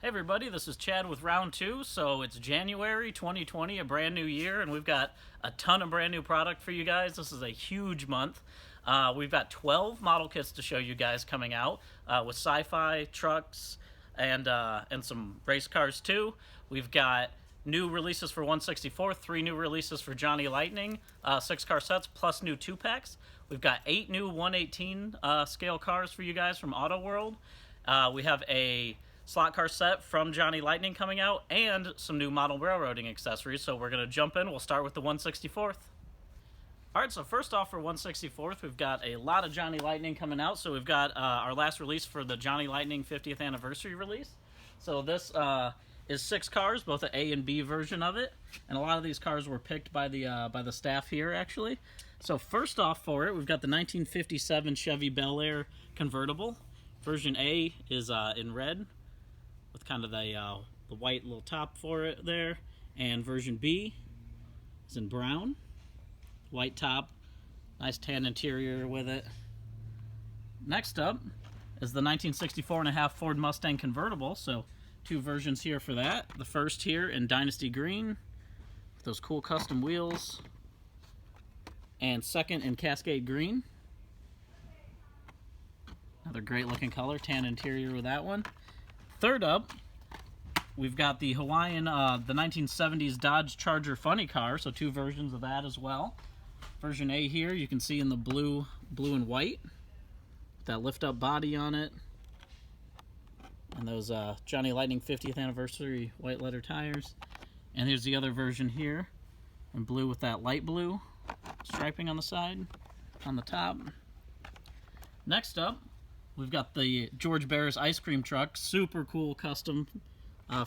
Everybody, this is Chad with round two. So it's January 2020, a brand new year, and we've got a ton of brand new product for you guys. This is a huge month. We've got 12 model kits to show you guys coming out with sci-fi, trucks, and some race cars too. We've got new releases for 1/64, 3 new releases for Johnny Lightning, 6 car sets plus new 2-packs. We've got 8 new 1/18 scale cars for you guys from Auto World. We have a slot car set from Johnny Lightning coming out and some new model railroading accessories. So we're going to jump in. We'll start with the 1/64th. Alright, so first off for 1/64th, we've got a lot of Johnny Lightning coming out. So we've got our last release for the Johnny Lightning 50th anniversary release. So this is 6 cars, both an A and B version of it. And a lot of these cars were picked by the staff here, actually. So first off for it, we've got the 1957 Chevy Bel Air convertible. Version A is in red, with kind of the white little top for it there, and version B is in brown, white top, nice tan interior with it. Next up is the 1964.5 Ford Mustang convertible, so 2 versions here for that. The first here in Dynasty Green, with those cool custom wheels, and second in Cascade Green. Another great looking color, tan interior with that one. Third up, we've got the Hawaiian, the 1970s Dodge Charger funny car, so 2 versions of that as well. Version A here, you can see in the blue and white, with that lift-up body on it, and those Johnny Lightning 50th anniversary white leather tires. And here's the other version here, in blue with that light blue striping on the side, on the top. Next up, we've got the George Barris ice cream truck, super cool custom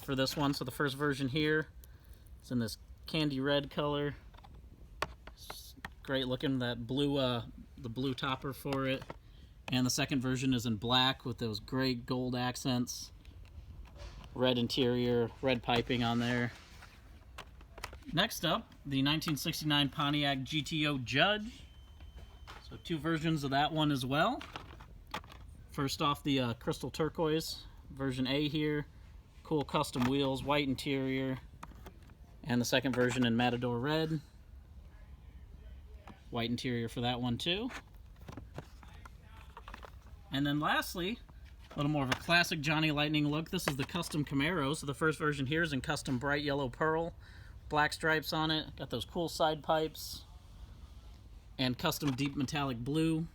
for this one. So the first version here is in this candy red color. It's great looking, that blue, the blue topper for it. And the second version is in black with those great gold accents, red interior, red piping on there. Next up, the 1969 Pontiac GTO Judge. So 2 versions of that one as well. First off, the crystal turquoise version A here, cool custom wheels, white interior, and the second version in Matador red, white interior for that one too. And then lastly, a little more of a classic Johnny Lightning look. This is the custom Camaro. So the first version here is in custom bright yellow pearl, black stripes on it, got those cool side pipes, and custom deep metallic blue.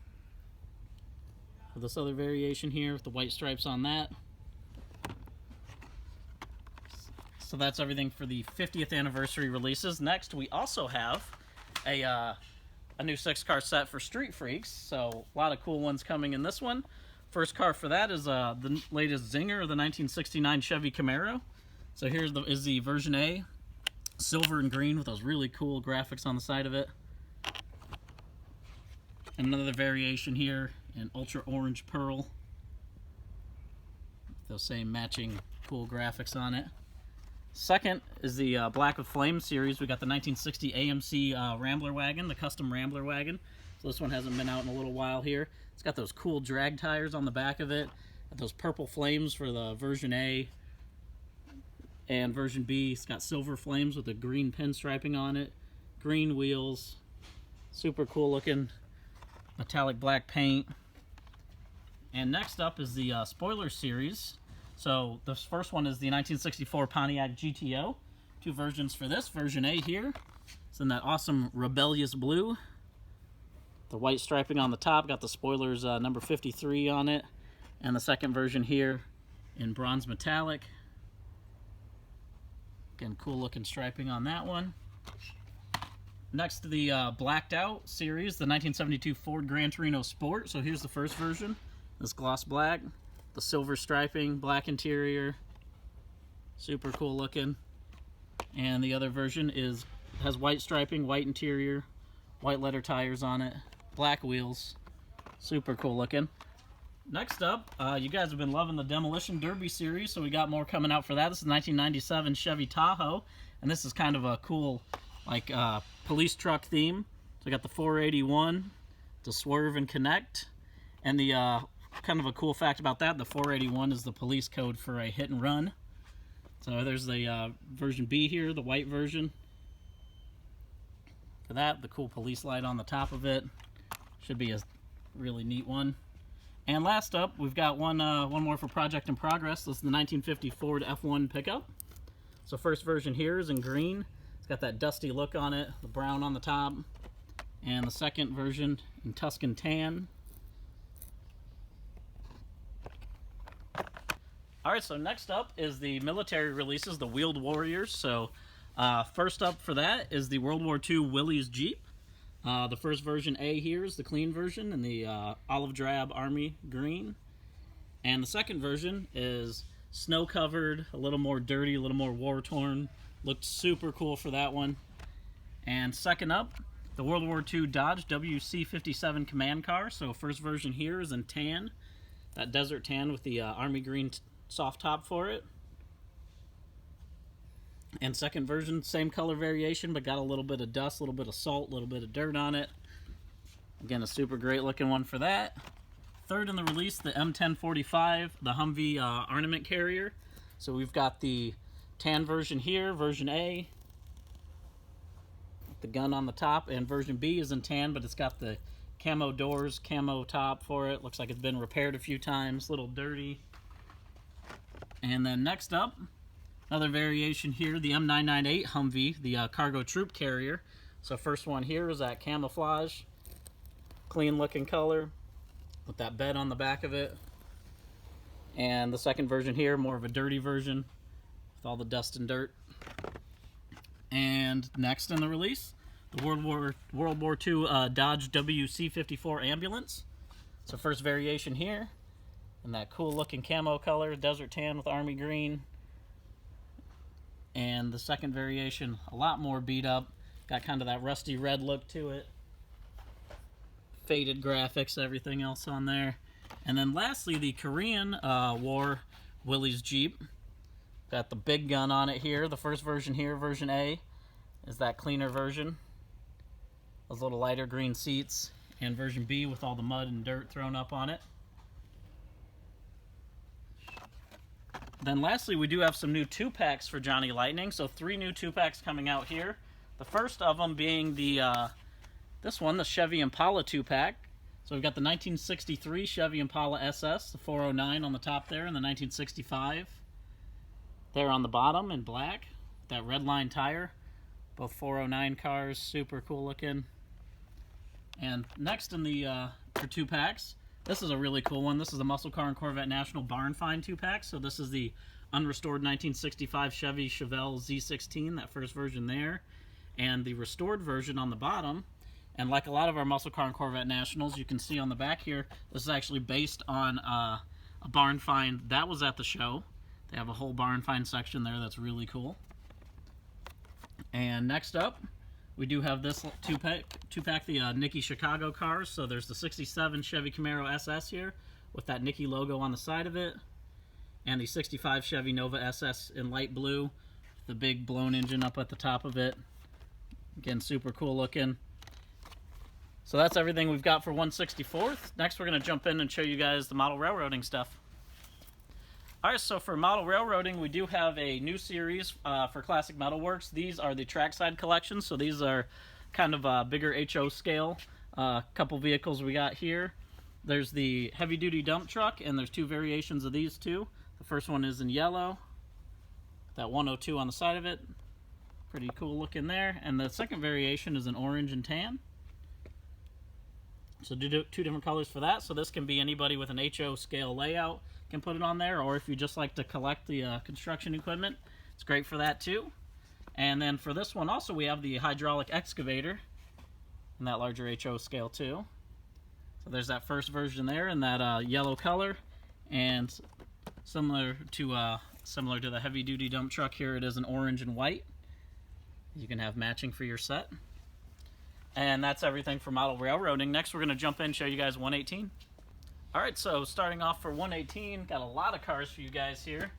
With this other variation here with the white stripes on that. So that's everything for the 50th anniversary releases. Next, we also have a new 6 car set for Street Freaks. So a lot of cool ones coming in this one. First car for that is the latest Zinger, the 1969 Chevy Camaro. So here's the version A, silver and green with those really cool graphics on the side of it. And another variation here in ultra orange pearl, those same matching cool graphics on it. Second is the Black with Flame series. We got the 1960 AMC Rambler wagon, the custom Rambler wagon. So this one hasn't been out in a little while here. It's got those cool drag tires on the back of it, got those purple flames for the version A, and version B, it's got silver flames with a green pinstriping on it, green wheels, super cool looking metallic black paint. And next up is the spoiler series. So the first one is the 1964 Pontiac GTO. 2 versions for this. Version A here, it's in that awesome rebellious blue. The white striping on the top, got the spoilers number 53 on it. And the second version here in bronze metallic. Again, cool looking striping on that one. Next, the blacked out series, the 1972 Ford Gran Torino Sport. So here's the first version. This gloss black, the silver striping, black interior, super cool looking. And the other version has white striping, white interior, white leather tires on it, black wheels, super cool looking. Next up, you guys have been loving the Demolition Derby series, so we got more coming out for that. This is 1997 Chevy Tahoe, and this is kind of a cool, like, police truck theme. So we got the 481, the Swerve and Connect, and the kind of a cool fact about that, the 481 is the police code for a hit and run. So there's the version B here, the white version. For that, the cool police light on the top of it. Should be a really neat one. And last up, we've got one more for Project in Progress. This is the 1950 Ford F1 pickup. So first version here is in green. It's got that dusty look on it, the brown on the top. And the second version in Tuscan tan. Alright, so next up is the military releases, the Wheeled Warriors. So first up for that is the World War II Willys Jeep. The first version A here is the clean version in the olive drab army green. And the second version is snow covered, a little more dirty, a little more war torn. Looked super cool for that one. And second up, the World War II Dodge WC-57 command car. So first version here is in tan, that desert tan with the army green soft top for it. And second version, same color variation, but got a little bit of dust, a little bit of salt, a little bit of dirt on it. Again, a super great looking one for that. Third in the release, the M1045, the Humvee ornament carrier. So we've got the tan version here, version A, with the gun on the top, and version B is in tan, but it's got the camo doors, camo top for it. Looks like it's been repaired a few times, a little dirty. And then next up, another variation here, the M998 Humvee, the cargo troop carrier. So first one here is that camouflage, clean looking color with that bed on the back of it. And the second version here, more of a dirty version with all the dust and dirt. And next in the release, the World War II Dodge WC-54 ambulance. So first variation here, in that cool looking camo color, desert tan with army green. And the second variation, a lot more beat up. Got kind of that rusty red look to it. Faded graphics, everything else on there. And then lastly, the Korean War Willys Jeep. Got the big gun on it here. The first version here, version A, is that cleaner version. Those little lighter green seats. And version B with all the mud and dirt thrown up on it. Then lastly, we do have some new 2-packs for Johnny Lightning. So 3 new 2-packs coming out here. The first of them being the this one, the Chevy Impala 2-pack. So we've got the 1963 Chevy Impala SS, the 409 on the top there, and the 1965 there on the bottom in black. That red line tire. Both 409 cars, super cool looking. And next in the for 2-packs, this is a really cool one. This is the Muscle Car and Corvette National Barn Find 2-pack. So this is the unrestored 1965 Chevy Chevelle Z16, that first version there. And the restored version on the bottom. And like a lot of our Muscle Car and Corvette Nationals, you can see on the back here, this is actually based on a barn find that was at the show. They have a whole barn find section there that's really cool. And next up, we do have this 2-pack, the Nicky Chicago cars. So there's the 67 Chevy Camaro SS here with that Nicky logo on the side of it. And the 65 Chevy Nova SS in light blue, the big blown engine up at the top of it. Again, super cool looking. So that's everything we've got for 164th. Next, we're going to jump in and show you guys the model railroading stuff. Alright, so for model railroading, we do have a new series for Classic Metalworks. These are the trackside collections, so these are kind of a bigger HO scale. Couple vehicles we got here. There's the heavy-duty dump truck, and there's 2 variations of these two. The first one is in yellow, that 102 on the side of it. Pretty cool looking there. And the second variation is in orange and tan. So do 2 different colors for that. So this can be anybody with an HO scale layout can put it on there, or if you just like to collect the construction equipment, it's great for that too. And then for this one also, we have the hydraulic excavator in that larger HO scale too. So there's that first version there in that yellow color, and similar to the heavy duty dump truck here, it is an orange and white. You can have matching for your set. And that's everything for model railroading. Next, we're going to jump in and show you guys 118. Alright, so starting off for 118, got a lot of cars for you guys here.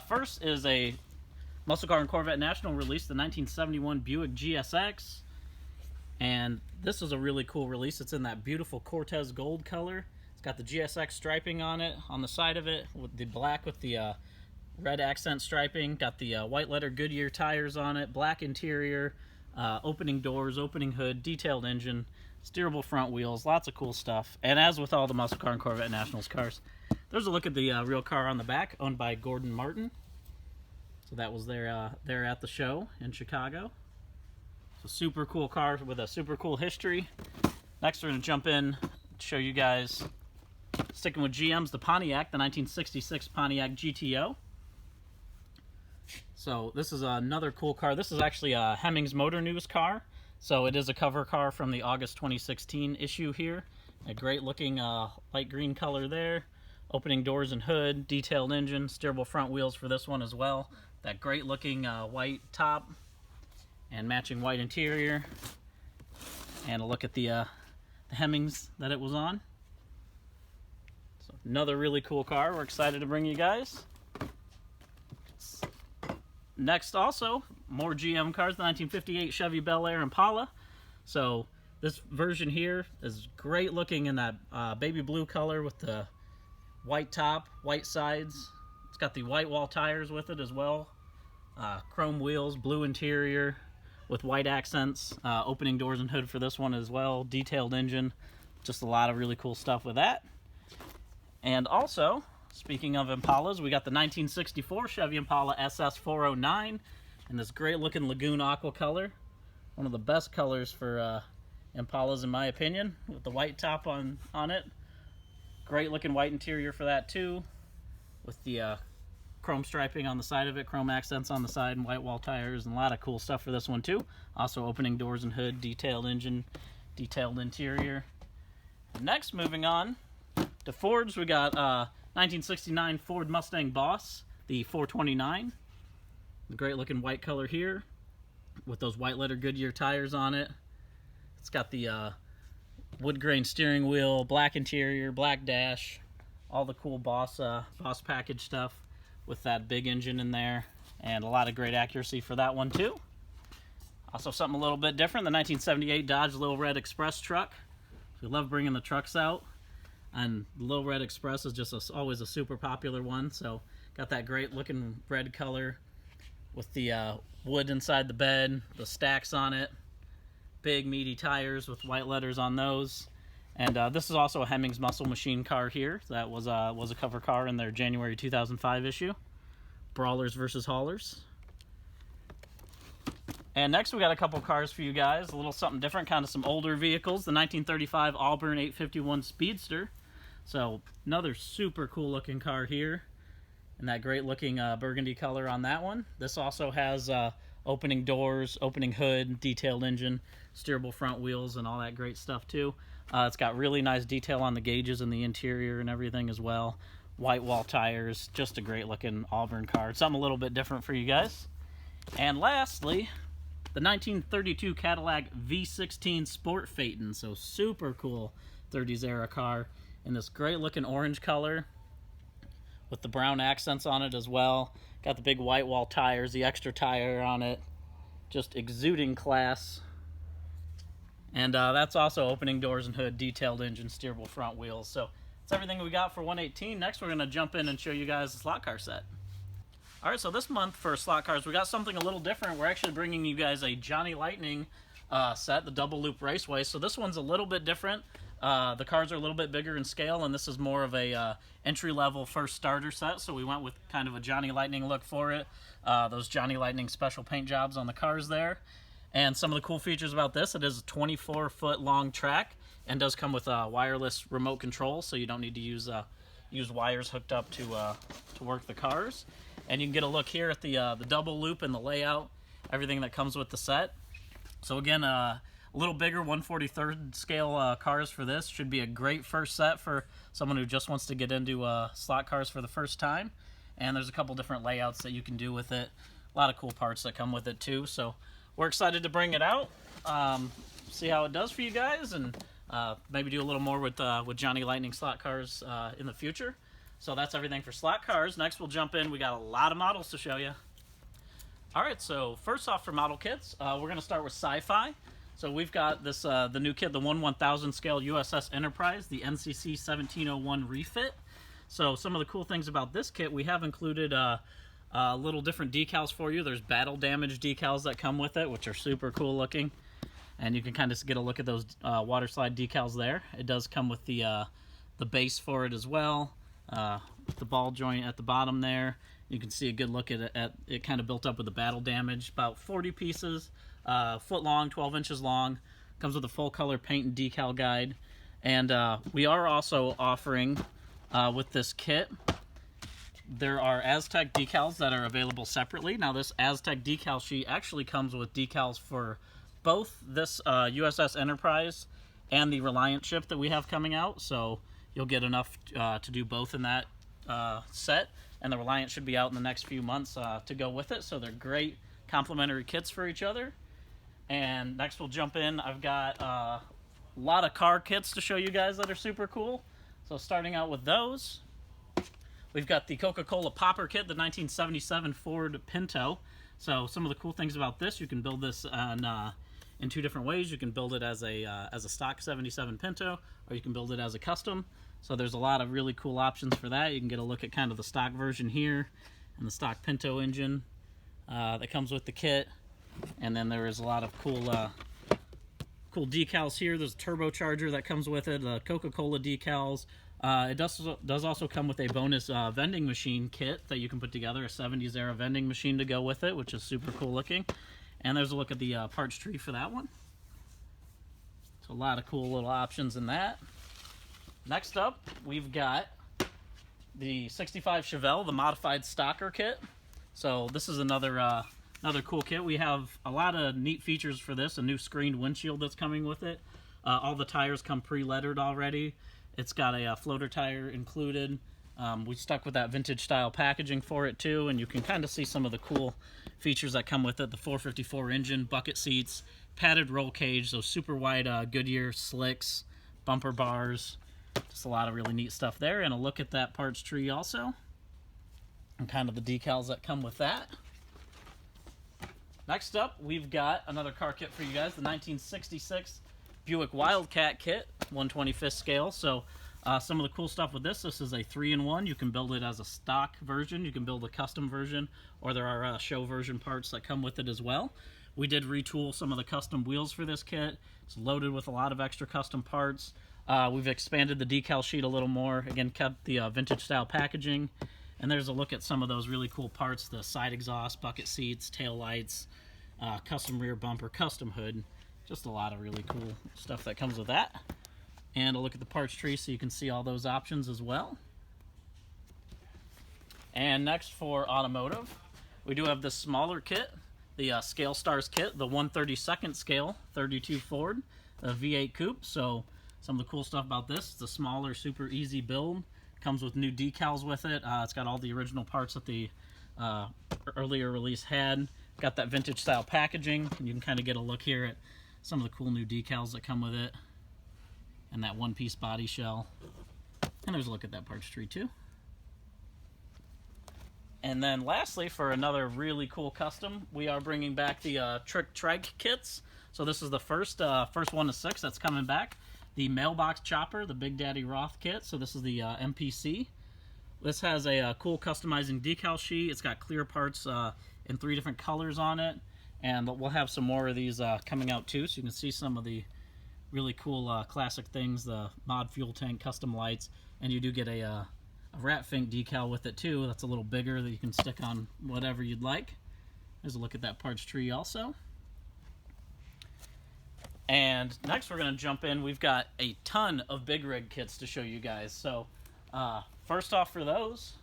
First is a Muscle Car and Corvette National release, the 1971 Buick GSX. And this is a really cool release. It's in that beautiful Cortez gold color. It's got the GSX striping on it, on the side of it, with the black with the red accent striping, got the white letter Goodyear tires on it, black interior, opening doors, opening hood, detailed engine, steerable front wheels, lots of cool stuff. And as with all the muscle car and Corvette Nationals cars, there's a look at the real car on the back, owned by Gordon Martin. So that was there at the show in Chicago. So super cool car with a super cool history. Next, we're going to jump in, show you guys, sticking with GM's, the Pontiac, the 1966 Pontiac GTO. So this is another cool car. This is actually a Hemmings Motor News car. So it is a cover car from the August 2016 issue here. A great looking light green color there. Opening doors and hood, detailed engine, steerable front wheels for this one as well. That great looking white top and matching white interior. And a look at the Hemmings that it was on. So another really cool car we're excited to bring you guys. Next, also, more GM cars, the 1958 Chevy Bel Air Impala. So this version here is great looking in that baby blue color with the white top, white sides. It's got the white wall tires with it as well. Chrome wheels, blue interior with white accents. Opening doors and hood for this one as well. Detailed engine. Just a lot of really cool stuff with that. And also, speaking of Impalas, we got the 1964 Chevy Impala SS409 in this great looking Lagoon Aqua color. One of the best colors for Impalas in my opinion, with the white top on it. Great looking white interior for that too, with the chrome striping on the side of it, chrome accents on the side, and white wall tires, and a lot of cool stuff for this one too. Also opening doors and hood, detailed engine, detailed interior. Next, moving on to Fords, we got 1969 Ford Mustang Boss, the 429. The great looking white color here with those white letter Goodyear tires on it. It's got the wood grain steering wheel, black interior, black dash, all the cool Boss package stuff with that big engine in there, and a lot of great accuracy for that one too. Also something a little bit different, the 1978 Dodge Little Red Express truck. We love bringing the trucks out, and the Little Red Express is just always a super popular one. So got that great looking red color with the wood inside the bed, the stacks on it, big meaty tires with white letters on those. And this is also a Hemmings Muscle Machine car here. That was a cover car in their January 2005 issue. Brawlers versus Haulers. And next we got a couple cars for you guys, a little something different, kind of some older vehicles. The 1935 Auburn 851 Speedster. So another super cool looking car here, and that great looking burgundy color on that one. This also has opening doors, opening hood, detailed engine, steerable front wheels, and all that great stuff too. It's got really nice detail on the gauges and the interior and everything as well. White wall tires, just a great looking Auburn car. Something a little bit different for you guys. And lastly, the 1932 Cadillac V16 Sport Phaeton. So super cool 30s era car in this great looking orange color with the brown accents on it as well. Got the big white wall tires, the extra tire on it, just exuding class. And that's also opening doors and hood, detailed engine, steerable front wheels. So that's everything we got for 118. Next, we're going to jump in and show you guys the slot car set. All right, so this month for slot cars, we got something a little different. We're actually bringing you guys a Johnny Lightning set, the double loop raceway. So this one's a little bit different. The cars are a little bit bigger in scale, and this is more of a entry-level first starter set. So we went with kind of a Johnny Lightning look for it. Those Johnny Lightning special paint jobs on the cars there. And some of the cool features about this, it is a 24-foot long track and does come with a wireless remote control, so you don't need to use wires hooked up to work the cars. And you can get a look here at the double loop and the layout, everything that comes with the set. So again, a little bigger 1/43rd scale cars for this. Should be a great first set for someone who just wants to get into slot cars for the first time. And there's a couple different layouts that you can do with it. A lot of cool parts that come with it too. So we're excited to bring it out, see how it does for you guys, and maybe do a little more with Johnny Lightning slot cars in the future. So that's everything for slot cars. Next we'll jump in. We got a lot of models to show you. All right, so first off for model kits, we're going to start with Sci-Fi. So we've got this the new kit, the 1/1000 scale USS Enterprise, the NCC 1701 refit. So some of the cool things about this kit, we have included little different decals for you. There's battle damage decals that come with it, which are super cool looking. And you can kind of get a look at those water slide decals there. It does come with the base for it as well, with the ball joint at the bottom there. You can see a good look at it kind of built up with the battle damage. About 40 pieces, foot long, 12 inches long. Comes with a full color paint and decal guide. And we are also offering, with this kit, there are Aztec decals that are available separately. Now this Aztec decal sheet actually comes with decals for both this USS Enterprise and the Reliant ship that we have coming out. So you'll get enough to do both in that set. And the Reliant should be out in the next few months to go with it. So they're great complementary kits for each other. And next we'll jump in. I've got a lot of car kits to show you guys that are super cool. So starting out with those, we've got the Coca-Cola Popper kit, the 1977 Ford Pinto. So some of the cool things about this, you can build this in two different ways. You can build it as a stock 77 Pinto, or you can build it as a custom. So there's a lot of really cool options for that. You can get a look at kind of the stock version here and the stock Pinto engine that comes with the kit. And then there is a lot of cool decals here. There's a turbocharger that comes with it, the Coca-Cola decals. It does also come with a bonus vending machine kit that you can put together, a 70s era vending machine to go with it, which is super cool looking. And there's a look at the parts tree for that one. So a lot of cool little options in that. Next up, we've got the 65 Chevelle, the modified stocker kit. So this is another cool kit. We have a lot of neat features for this. A new screened windshield that's coming with it. All the tires come pre-lettered already. It's got a floater tire included. We stuck with that vintage style packaging for it too, and you can kind of see some of the cool features that come with it. The 454 engine, bucket seats, padded roll cage, those super wide Goodyear slicks, bumper bars. Just a lot of really neat stuff there, and a look at that parts tree also, and kind of the decals that come with that. Next up, we've got another car kit for you guys, the 1966 Buick Wildcat kit, 1/25th scale. So some of the cool stuff with this is a 3-in-1. You can build it as a stock version, you can build a custom version, or there are show version parts that come with it as well. We did retool some of the custom wheels for this kit. It's loaded with a lot of extra custom parts. We've expanded the decal sheet a little more. Again, kept the vintage style packaging. And there's a look at some of those really cool parts, the side exhaust, bucket seats, tail lights, custom rear bumper, custom hood. Just a lot of really cool stuff that comes with that. And a look at the parts tree so you can see all those options as well. And next for automotive, we do have this smaller kit, the Scale Stars kit, the 1/32nd scale 32 Ford, the V8 coupe. So some of the cool stuff about this, it's a smaller, super easy build. Comes with new decals with it. It's got all the original parts that the earlier release had. Got that vintage style packaging, and you can kind of get a look here at some of the cool new decals that come with it, and that one-piece body shell. And there's a look at that parts tree too. And then lastly, for another really cool custom, we are bringing back the Trick Trike kits. So this is the first one of 6 that's coming back. The Mailbox Chopper, the Big Daddy Roth kit. So this is the MPC. This has a cool customizing decal sheet. It's got clear parts in 3 different colors on it. And we'll have some more of these coming out too, so you can see some of the really cool classic things, the mod fuel tank, custom lights, and you do get a Rat Fink decal with it too. That's a little bigger that you can stick on whatever you'd like. There's a look at that parts tree also. And next we're going to jump in. We've got a ton of big rig kits to show you guys. So first off for those,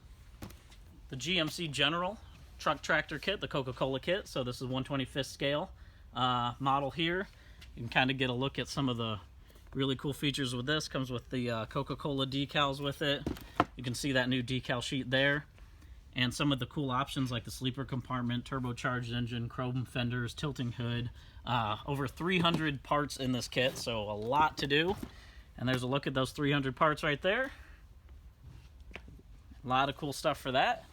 the GMC General Truck Tractor kit, the Coca-Cola kit. So this is 1/25th scale model here. You can kind of get a look at some of the really cool features with this. Comes with the Coca-Cola decals with it. You can see that new decal sheet there. And some of the cool options like the sleeper compartment, turbocharged engine, chrome fenders, tilting hood. Over 300 parts in this kit, so a lot to do. And there's a look at those 300 parts right there. A lot of cool stuff for that.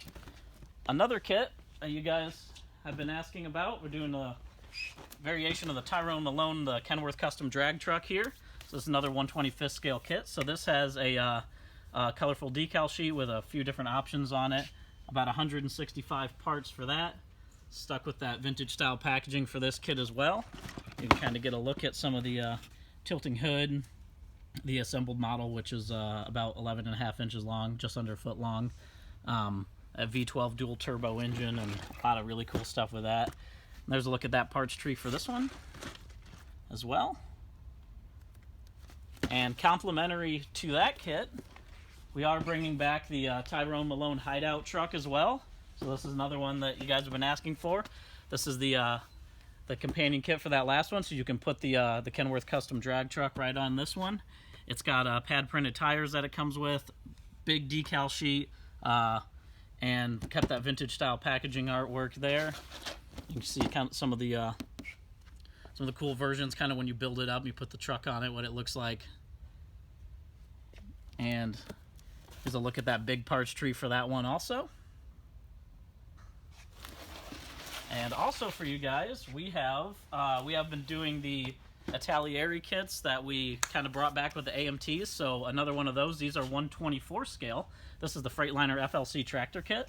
Another kit that you guys have been asking about, we're doing a variation of the Tyrone Malone, the Kenworth Custom Drag Truck here. So this is another 1/25th scale kit. So this has a colorful decal sheet with a few different options on it. About 165 parts for that. Stuck with that vintage style packaging for this kit as well. You can kind of get a look at some of the tilting hood, the assembled model, which is about 11.5 inches long, just under a foot long. A V12 dual turbo engine, and a lot of really cool stuff with that. And there's a look at that parts tree for this one as well. And complementary to that kit, we are bringing back the Tyrone Malone Hideout truck as well. So this is another one that you guys have been asking for. This is the companion kit for that last one, so you can put the Kenworth custom drag truck right on this one. It's got pad printed tires that it comes with, big decal sheet, and kept that vintage style packaging artwork there. You can see kind of some of the cool versions, kind of when you build it up and you put the truck on it, what it looks like. And here's a look at that big parts tree for that one also. And also for you guys, we have been doing the Atalieri kits that we kind of brought back with the AMTs. So another one of those. These are 1/24 scale. This is the Freightliner FLC tractor kit.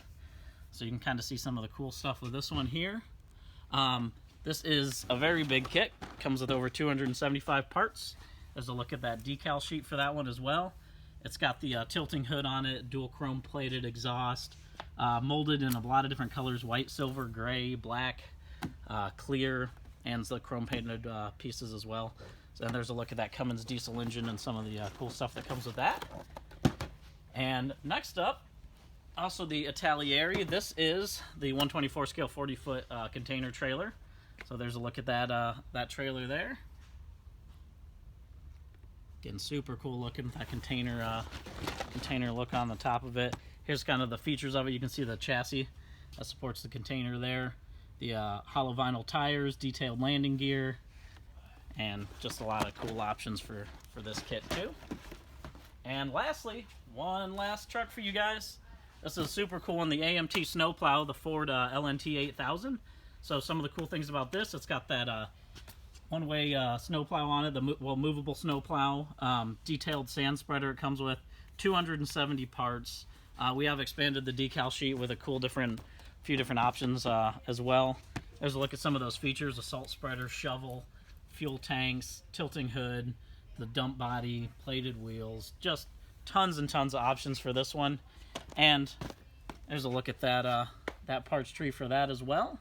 So you can kind of see some of the cool stuff with this one here. This is a very big kit. Comes with over 275 parts. There's a look at that decal sheet for that one as well. It's got the tilting hood on it, dual chrome plated exhaust, molded in a lot of different colors: white, silver, gray, black, clear, and the chrome painted pieces as well. So, and there's a look at that Cummins diesel engine and some of the cool stuff that comes with that. And next up, also the Atalieri. This is the 1/24 scale 40-foot container trailer. So there's a look at that trailer there. Getting super cool looking, that container look on the top of it. Here's kind of the features of it. You can see the chassis that supports the container there. The hollow vinyl tires, detailed landing gear, and just a lot of cool options for this kit too. And lastly, one last truck for you guys. This is a super cool one, the AMT snowplow, the Ford LNT 8000. So some of the cool things about this, it's got that one-way snowplow on it, the movable snowplow, detailed sand spreader it comes with, 270 parts. We have expanded the decal sheet with a cool few different options as well. There's a look at some of those features: a salt spreader, shovel, fuel tanks, tilting hood, the dump body, plated wheels, just tons and tons of options for this one. And there's a look at that parts tree for that as well.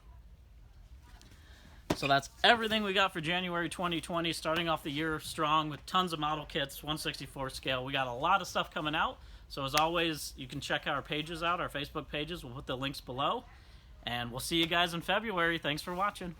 So that's everything we got for January 2020, starting off the year strong with tons of model kits, 1/64 scale. We got a lot of stuff coming out. So as always, you can check our pages out, our Facebook pages. We'll put the links below. And we'll see you guys in February. Thanks for watching.